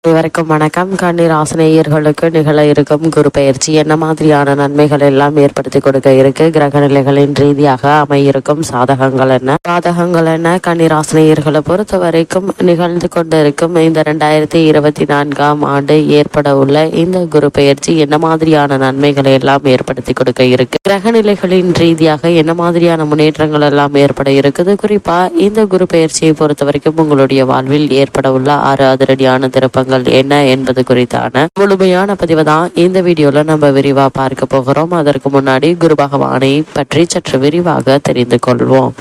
அனைவருக்கும் வணக்கம். கண்ணீர் ஆசனேயர்களுக்கு நிகழ இருக்கும் குரு பயிற்சி என்ன மாதிரியான நன்மைகள் எல்லாம் ஏற்படுத்தி கொடுக்க இருக்கு, கிரக நிலைகளின் ரீதியாக அமையிருக்கும் சாதகங்கள் என்ன பாதகங்கள் என்ன, கண்ணீர் ஆசனேயர்களை பொறுத்த வரைக்கும் நிகழ்ந்து கொண்டிருக்கும் இந்த 2024ஆம் ஆண்டு ஏற்பட உள்ள இந்த குரு பயிற்சி என்ன மாதிரியான நன்மைகளை எல்லாம் ஏற்படுத்தி கொடுக்க இருக்கு, கிரக நிலைகளின் ரீதியாக என்ன மாதிரியான முன்னேற்றங்கள் எல்லாம் ஏற்பட இருக்குது. குறிப்பா இந்த குரு பயிற்சியை பொறுத்த வரைக்கும் உங்களுடைய வாழ்வில் ஏற்பட உள்ள 6 அதிரடியான திருப்பங்கள் என்ன என்பது குறித்தான முழுமையான பதிவை தான் இந்த வீடியோல நம்ம விரிவா பார்க்க போகிறோம். அதற்கு முன்னாடி குரு பகவானை பற்றி சற்று விரிவாக தெரிந்து கொள்வோம்.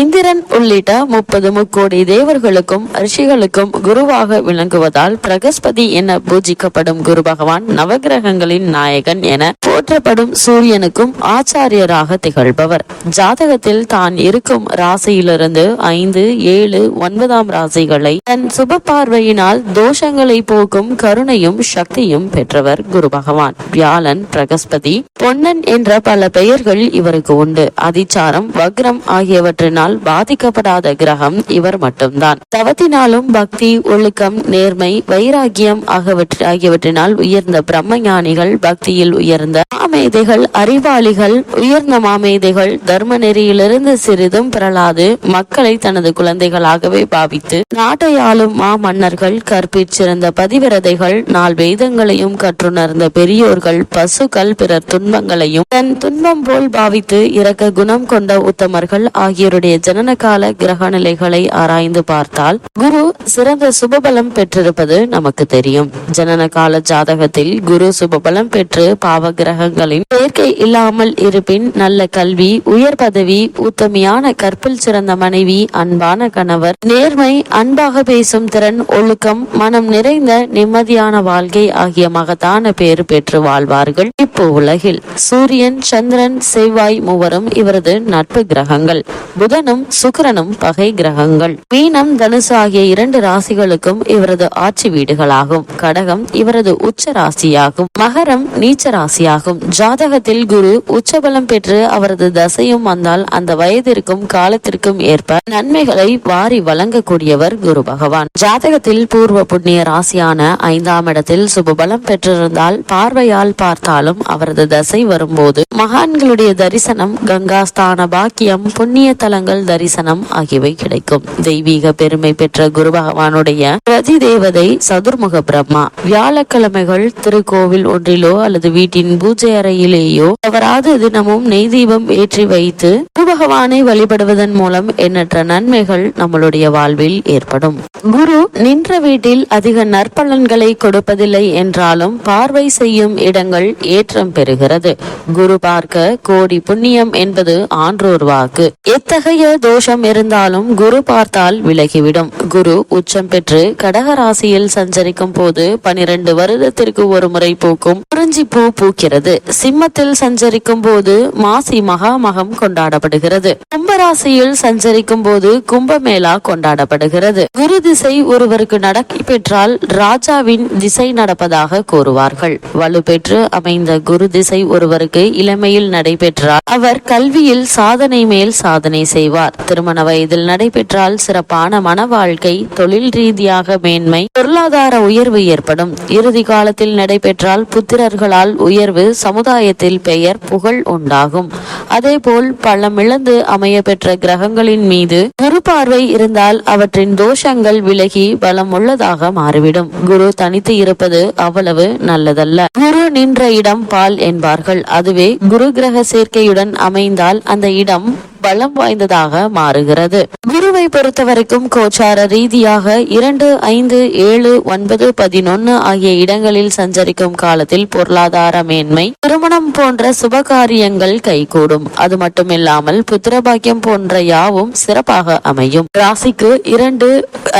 இந்திரன் உள்ளிட்ட 30 முக்கோடி தேவர்களுக்கும் ரிஷிகளுக்கும் குருவாக விளங்குவதால் பிரகஸ்பதி என பூஜிக்கப்படும் குரு பகவான் நவகிரகங்களின் நாயகன் என போற்றப்படும் சூரியனுக்கும் ஆச்சாரியராக திகழ்பவர். ஜாதகத்தில் தான் இருக்கும் ராசியிலிருந்து 5, 7, 9ஆம் ராசிகளை தன் சுப பார்வையினால் தோஷங்களை போக்கும் கருணையும் சக்தியும் பெற்றவர் குரு பகவான். வியாழன், பிரகஸ்பதி, பொன்னன் என்ற பல பெயர்கள் இவருக்கு உண்டு. அதிச்சாரம், வக்ரம் ஆகியவற்றினால் பாதிக்கப்படாத கிரகம் இவர் மட்டும்தான். தவத்தினாலும் பக்தி, ஒழுக்கம், நேர்மை, வைராகியம் ஆகியவற்றினால் உயர்ந்த பிரம்ம ஞானிகள், பக்தியில் உயர்ந்த மாமேதைகள், அறிவாளிகள், உயர்ந்த மாமேதைகள், தர்ம நெறியிலிருந்து சிறிதும் பிறளாது மக்களை தனது குழந்தைகளாகவே பாவித்து நாட்டை ஆளும் மன்னர்கள், கற்பிற்சிறந்த பதிவிரதைகள், 4 வேதங்களையும் கற்றுணர்ந்த பெரியோர்கள், பசுக்கள், பிறர் துன்பங்களையும் தன் துன்பம் போல் பாவித்து இரக்க குணம் கொண்ட உத்தமர்கள் ஆகியோருடைய ஜனன கால கிரக நிலைகளை ஆராய்ந்து பார்த்தால் குரு சிறந்த சுபபலம் பெற்றிருப்பது நமக்கு தெரியும். ஜனன கால ஜாதகத்தில் குரு சுபபலம் பெற்று பாவ கிரகங்களின் சேர்க்கை இல்லாமல் இருப்பின் நல்ல கல்வி, உயர் பதவி, உத்தமையான கற்பில் சிறந்த மனைவி, அன்பான கணவர், நேர்மை, அன்பாக பேசும் திறன், ஒழுக்கம், மனம் நிறைந்த நிம்மதியான வாழ்க்கை ஆகிய மகத்தான பேறு பெற்று வாழ்வார்கள். இப்போ உலகில் சூரியன், சந்திரன், செவ்வாய் மூவரும் இவரது நட்பு கிரகங்கள். புதனும் சுக்கிரனும் பகை கிரகங்கள். மீனம், தனுசு ஆகிய 2 ராசிகளுக்கும் இவரது ஆட்சி வீடுகளாகும். கடகம் இவரது உச்ச ராசியாகும். மகரம் நீச்ச ராசியாகும். ஜாதகத்தில் குரு உச்சபலம் பெற்று அவரது தசையும் வந்தால் அந்த வயதிற்கும் காலத்திற்கும் ஏற்ப நன்மைகளை வாரி வழங்கக்கூடியவர் குரு பகவான். ஜாதகத்தில் பூர்வ புண்ணிய ராசியான 5ஆம் இடத்தில் சுபபலம் பெற்றிருந்தால் பார்வையால் பார்த்தாலும் அவரது தசை வரும்போது மகான்களுடைய தரிசனம், கங்காஸ்தான பாக்கியம், புண்ணிய தலங்கள் தரிசனம் ஆகியவை கிடைக்கும். தெய்வீக பெருமை பெற்ற குரு பகவானுடைய பிரதி தேவதை சதுர்முக பிரம்மா. வியாழக்கிழமைகள் திருக்கோவில் ஒன்றிலோ அல்லது வீட்டின் பூஜை அறையிலேயோ தவறாது தினமும் நெய் தீபம் ஏற்றி வைத்து குரு பகவானை வழிபடுவதன் மூலம் எண்ணற்ற நன்மைகள் நம்மளுடைய வாழ்வில் ஏற்படும். குரு நின்ற வீட்டில் அதிக நற்பலன்களை கொடுப்பதில்லை என்றாலும் பார்வை செய்யும் இடங்கள் ஏற்றம் பெறுகிறது. குரு பார்க்க கோடி புண்ணியம் என்பது ஆன்றோர் வாக்கு. எத்தகைய தோஷம் இருந்தாலும் குரு பார்த்தால் விலகிவிடும். குரு உச்சம் பெற்று கடக ராசியில் சஞ்சரிக்கும் போது 12 வருடத்திற்கு ஒரு முறை பூக்கும் குறிஞ்சி பூ பூக்கிறது. சிம்மத்தில் சஞ்சரிக்கும் போது மாசி மகாமகம் கொண்டாடப்படுகிறது. கும்பராசியில் சஞ்சரிக்கும் போது கும்பமேளா கொண்டாடப்படுகிறது. குரு திசை ஒருவருக்கு நடக்கி பெற்றால் ராஜாவின் திசை நடப்பதாக கூறுவார்கள். வலுப்பெற்று அமைந்த குரு திசை ஒருவருக்கு இளமையில் நடைபெற்றால் அவர் கல்வியில் சாதனை மேல் சாதனை செய்வார். திருமண வயதில் நடைபெற்றால் சிறப்பான மன வாழ்க்கை, தொழில் ரீதியாக மேன்மை, பொருளாதார உயர்வு ஏற்படும். இறுதி காலத்தில் நடைபெற்றால் புத்திரர்களால் உயர்வு, சமுதாயத்தில் பெயர் புகழ் உண்டாகும். அதேபோல் பலமிழந்து அமைய பெற்ற கிரகங்களின் மீது குரு பார்வை இருந்தால் அவற்றின் தோஷங்கள் விலகி பலம் உள்ளதாக மாறிவிடும். குரு தனித்து இருப்பது அவ்வளவு நல்லதல்ல. குரு நின்ற இடம் பால் என்பார்கள். அதுவே குரு கிரக சேர்க்கையுடன் அமைந்தால் அந்த இடம் பலம் வாய்ந்ததாக மாறுகிறது. குருவை பொறுத்தவரைக்கும் கோச்சார ரீதியாக 2, 5, 7, 9, 11 ஆகிய இடங்களில் சஞ்சரிக்கும் காலத்தில் பொருளாதார மேன்மை, திருமணம் போன்ற சுபகாரியங்கள் கைகூடும். அது மட்டுமில்லாமல் புத்திரபாக்கியம் போன்ற யாவும் சிறப்பாக அமையும். ராசிக்கு 2,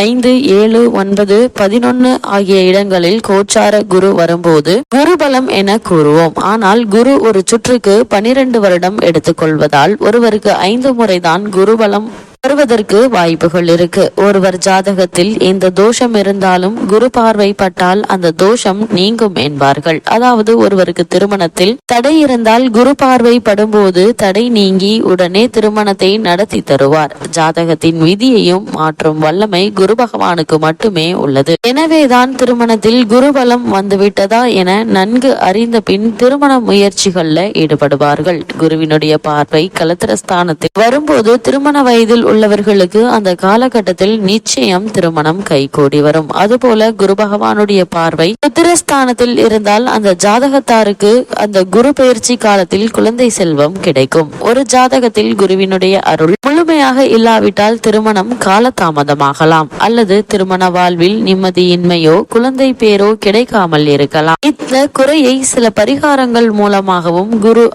5, 7, 9, 11 ஆகிய இடங்களில் கோச்சார குரு வரும்போது குரு பலம் என கூறுவோம். ஆனால் குரு ஒரு சுற்றுக்கு 12 வருடம் எடுத்துக்கொள்வதால் ஒருவருக்கு 5 முறைதான் குருபலம் வருவதற்கு வாய்ப்புகள் இருக்கு. ஒருவர் ஜாதகத்தில் இந்த தோஷம் இருந்தாலும் குரு பார்வை பட்டால் அந்த தோஷம் நீங்கும் என்பார்கள். அதாவது ஒருவருக்கு திருமணத்தில் தடை இருந்தால் குரு பார்வை படும்போது தடை நீங்கி உடனே திருமணத்தை நடத்தி தருவார். ஜாதகத்தின் விதியையும் மாற்றும் வல்லமை குரு பகவானுக்கு மட்டுமே உள்ளது. எனவேதான் திருமணத்தில் குருபலம் வந்துவிட்டதா என நன்கு அறிந்த பின் திருமண முயற்சிகள்ல ஈடுபடுவார்கள். குருவினுடைய பார்வை கலத்திரஸ்தானத்தில் வரும்போது திருமண வயதில் உள்ளவர்களுக்கு அந்த காலகட்டத்தில் நிச்சயம் திருமணம் கைகூடி வரும். அதுபோல குரு பகவானுடைய பார்வை புத்திரஸ்தானத்தில் இருந்தால் அந்த ஜாதகத்தாருக்கு அந்த குரு பயிற்சி காலத்தில் குழந்தை செல்வம் கிடைக்கும். ஒரு ஜாதகத்தில் குருவினுடைய அருள் முழுமையாக இல்லாவிட்டால் திருமணம் காலதாமதமாகலாம் அல்லது திருமண வாழ்வில் நிம்மதியின்மையோ குழந்தை பேரோ கிடைக்காமல் இருக்கலாம். இந்த குறையை சில பரிகாரங்கள் மூலமாகவும் குரு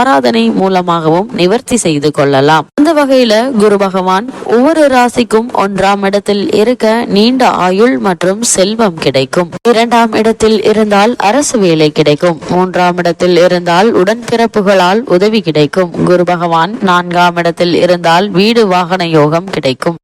ஆராதனை மூலமாகவும் நிவர்த்தி செய்து கொள்ளலாம். அந்த வகையில குரு பகவான் ஒவ்வொரு ராசிக்கும் 1ஆம் இடத்தில் இருக்க நீண்ட ஆயுள் மற்றும் செல்வம் கிடைக்கும். 2ஆம் இடத்தில் இருந்தால் அரசு வேலை கிடைக்கும். 3ஆம் இடத்தில் இருந்தால் உடன்பிறப்புகளால் உதவி கிடைக்கும். குரு பகவான் 4ஆம் இடத்தில் இருந்தால் வீடு வாகன யோகம் கிடைக்கும்.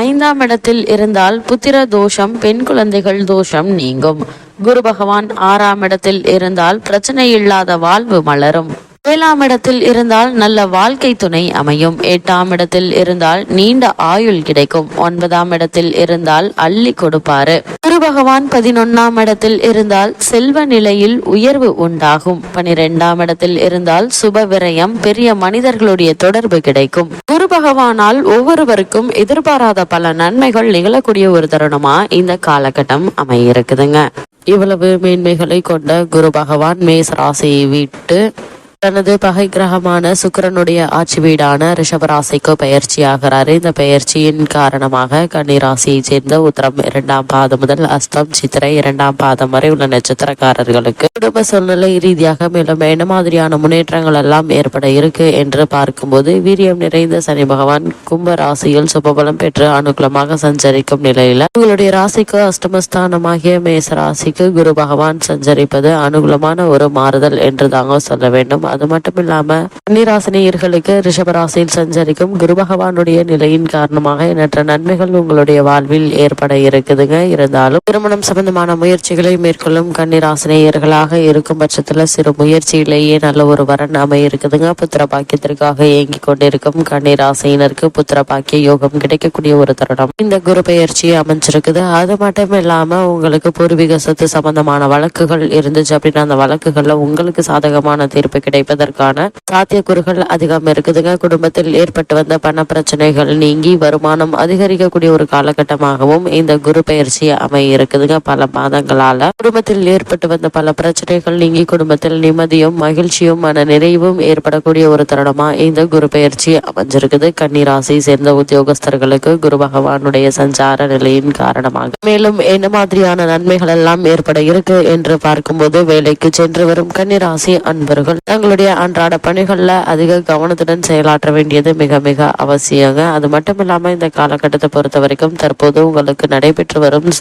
5ஆம் இடத்தில் இருந்தால் புத்திர தோஷம் பெண் குழந்தைகள் தோஷம் நீங்கும். குரு பகவான் 6ஆம் இடத்தில் இருந்தால் பிரச்சனை இல்லாத வாழ்வு மலரும். 7ஆம் இடத்தில் இருந்தால் நல்ல வாழ்க்கை துணை அமையும். 8ஆம் இடத்தில் இருந்தால் நீண்ட ஆயுள் கிடைக்கும். 9ஆம் இடத்தில் இருந்தால் அள்ளி கொடுப்பாரு. குரு பகவான் 11ஆம் இடத்தில் இருந்தால் செல்வ நிலையில் உயர்வு உண்டாகும். 12ஆம் இடத்தில் இருந்தால் சுப விரயம் பெரிய மனிதர்களுடைய தொடர்பு கிடைக்கும். குரு பகவானால் ஒவ்வொருவருக்கும் எதிர்பாராத பல நன்மைகள் நிகழக்கூடிய ஒரு தருணமா இந்த காலகட்டம் அமையிருக்குதுங்க. இவ்வளவு மேன்மைகளை கொண்ட குரு பகவான் மேஷ ராசியை விட்டு தனது பகை கிரகமான சுக்கிரனுடைய ஆட்சி வீடான ரிஷபராசிக்கு பயிற்சி ஆகிறாரு. இந்த பயிற்சியின் காரணமாக கன்னிராசியை சேர்ந்த உத்தரம் 2ஆம் பாதம் முதல் அஸ்தம் சித்திரை 2ஆம் பாதம் வரை உள்ள நட்சத்திரக்காரர்களுக்கு குடும்ப சூழ்நிலை ரீதியாக மேலும் என்ன மாதிரியான முன்னேற்றங்கள் எல்லாம் ஏற்பட இருக்கு என்று பார்க்கும்போது, வீரியம் நிறைந்த சனி பகவான் கும்ப ராசியில் சுபபலம் பெற்று அனுகூலமாக சஞ்சரிக்கும் நிலையில உங்களுடைய ராசிக்கு அஷ்டமஸ்தானமாகிய மேச ராசிக்கு குரு பகவான் சஞ்சரிப்பது அனுகூலமான ஒரு மாறுதல் என்று தாங்க சொல்ல வேண்டும். அது மட்டும் இல்லாம கன்னிராசினியர்களுக்கு ரிஷபராசியில் சஞ்சரிக்கும் குரு பகவானுடைய நிலையின் காரணமாக எண்ணற்ற நன்மைகள் உங்களுடைய வாழ்வில் ஏற்பட இருக்குதுங்க. இருந்தாலும் திருமணம் சம்பந்தமான முயற்சிகளை மேற்கொள்ளும் கன்னிராசினியர்களாக இருக்கும் பட்சத்துல சிறு முயற்சியிலேயே நல்ல ஒரு வரன் அமைய இருக்குதுங்க. புத்திர பாக்கியத்திற்காக இயங்கி கொண்டிருக்கும் கன்னிராசியினருக்கு புத்திர பாக்கிய யோகம் கிடைக்கக்கூடிய ஒரு தருணம் இந்த குரு பயிற்சி அமைஞ்சிருக்குது. அது மட்டும் இல்லாம உங்களுக்கு பூர்வீக சொத்து சம்பந்தமான வழக்குகள் இருந்துச்சு அப்படின்னா அந்த வழக்குகள்ல உங்களுக்கு சாதகமான தீர்ப்பு கிடைப்பதற்கான சாத்தியக்கூறுகள் அதிகம் இருக்குதுங்க. குடும்பத்தில் ஏற்பட்டு வந்த பண பிரச்சனைகள் நீங்கி வருமானம் அதிகரிக்கக்கூடிய ஒரு காலகட்டமாகவும் இந்த குரு பயிற்சி அமைய இருக்குதுங்க. பல மாதங்களால குடும்பத்தில் ஏற்பட்டு வந்த பல பிரச்சனைகள் நீங்கி குடும்பத்தில் நிம்மதியும் மகிழ்ச்சியும் மன நிறைவும் ஏற்படக்கூடிய ஒரு தருணமா இந்த குரு பயிற்சி அமைஞ்சிருக்குது. கன்னிராசி சேர்ந்த உத்தியோகஸ்தர்களுக்கு குரு பகவானுடைய சஞ்சார நிலையின் காரணமாக மேலும் என்ன மாதிரியான நன்மைகள் எல்லாம் ஏற்பட இருக்கு என்று பார்க்கும்போது, வேலைக்கு சென்று வரும் கன்னிராசி அன்பர்கள் தங்களுடைய அன்றாட பணிகள்ல அதிக கவனத்துடன் செயலாற்ற வேண்டியது மிக மிக அவசியங்க. அது மட்டும் இல்லாம இந்த காலகட்டத்தை பொறுத்த வரைக்கும் தற்போது உங்களுக்கு நடைபெற்று வரும்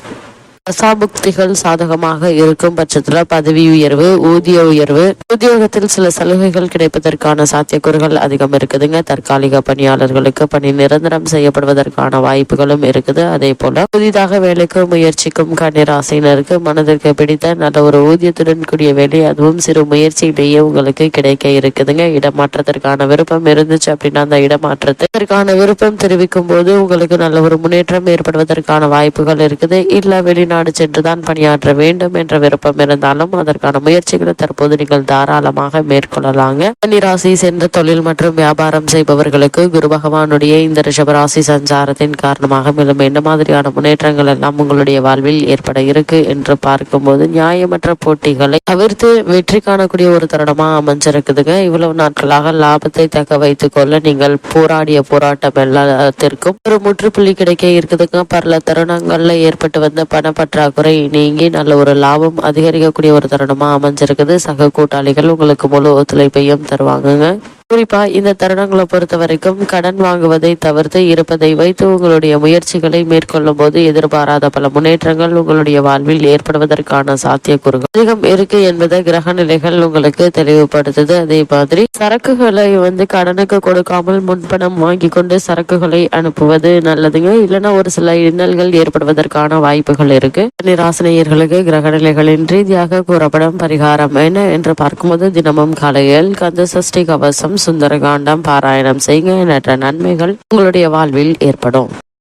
தசாபுக்திகள் சாதகமாக இருக்கும் பட்சத்துல பதவி உயர்வு, ஊதிய உயர்வு, உத்தியோகத்தில் சில சலுகைகள் கிடைப்பதற்கான சாத்தியக்கூறுகள் அதிகம் இருக்குதுங்க. தற்காலிக பணியாளர்களுக்கு பணி நிரந்தரம் செய்யப்படுவதற்கான வாய்ப்புகளும் இருக்குது. அதே போல புதிதாக வேலைக்கு முயற்சிக்கும் கன்னிராசினருக்கு மனதிற்கு பிடித்த நல்ல ஒரு ஊதியத்துடன் கூடிய வேலை, அதுவும் சிறு முயற்சியிலேயே உங்களுக்கு கிடைக்க இருக்குதுங்க. இடமாற்றத்திற்கான விருப்பம் இருந்துச்சு அப்படின்னா அந்த இடமாற்றத்திற்கான விருப்பம் தெரிவிக்கும் போது உங்களுக்கு நல்ல ஒரு முன்னேற்றம் ஏற்படுவதற்கான வாய்ப்புகள் இருக்குது. இல்ல வெளிநாடு சென்றுதான் பணியாற்ற வேண்டும் என்ற விருப்பம் இருந்தாலும் அதற்கான முயற்சிகளை தற்போது நீங்கள் தாராளமாக மேற்கொள்ளலாங்க. கன்னிராசி சென்ற தொழில் மற்றும் வியாபாரம் செய்பவர்களுக்கு குரு பகவானுடைய இந்த ரிஷபராசி சஞ்சாரத்தின் காரணமாக மேலும் என்ன மாதிரியான முன்னேற்றங்கள் எல்லாம் உங்களுடைய வாழ்வில் ஏற்பட இருக்கு என்று பார்க்கும்போது, நியாயமற்ற போட்டிகளை தவிர்த்து வெற்றி காணக்கூடிய ஒரு தருணமா அமைஞ்சிருக்குதுங்க. இவ்வளவு நாட்களாக லாபத்தை தக்க வைத்துக் கொள்ள நீங்கள் போராடிய போராட்டம் எல்லாத்திற்கும் ஒரு முற்றுப்புள்ளி கிடைக்க இருக்குதுங்க. பல தருணங்கள்ல ஏற்பட்டு வந்த பணப்பற்றாக்குறை நீங்கி நல்ல ஒரு லாபம் அதிகரிக்கக்கூடிய ஒரு தருணமா அமைஞ்சிருக்குது. சக கூட்டாளிகள் உங்களுக்கு முழு ஒத்துழைப்பையும் தருவாங்க. குறிப்பா இந்த தருணங்களை பொறுத்த வரைக்கும் கடன் வாங்குவதை தவிர்த்து இருப்பதை வைத்து உங்களுடைய முயற்சிகளை மேற்கொள்ளும் போது எதிர்பாராத பல முன்னேற்றங்கள் உங்களுடைய வாழ்வில் ஏற்படுவதற்கான சாத்தியக்கூறுகள் அதிகம் இருக்கு என்பதை கிரக நிலைகள் உங்களுக்கு தெளிவுபடுத்துது. அதே மாதிரி சரக்குகளை கடனுக்கு கொடுக்காமல் முன்பணம் வாங்கி கொண்டு சரக்குகளை அனுப்புவது நல்லதுங்க. இல்லைன்னா ஒரு சில இன்னல்கள் ஏற்படுவதற்கான வாய்ப்புகள் இருக்கு. ராசினியர்களுக்கு கிரக நிலைகளின் ரீதியாக கூறப்படும் பரிகாரம் என்ன என்று பார்க்கும்போது தினமும் காலையில் கந்த சஷ்டி கவசம் சுந்தரகாண்டம் பாராயணம் செய்ய எண்ணற்ற நன்மைகள் உங்களுடைய வாழ்வில் ஏற்படும்.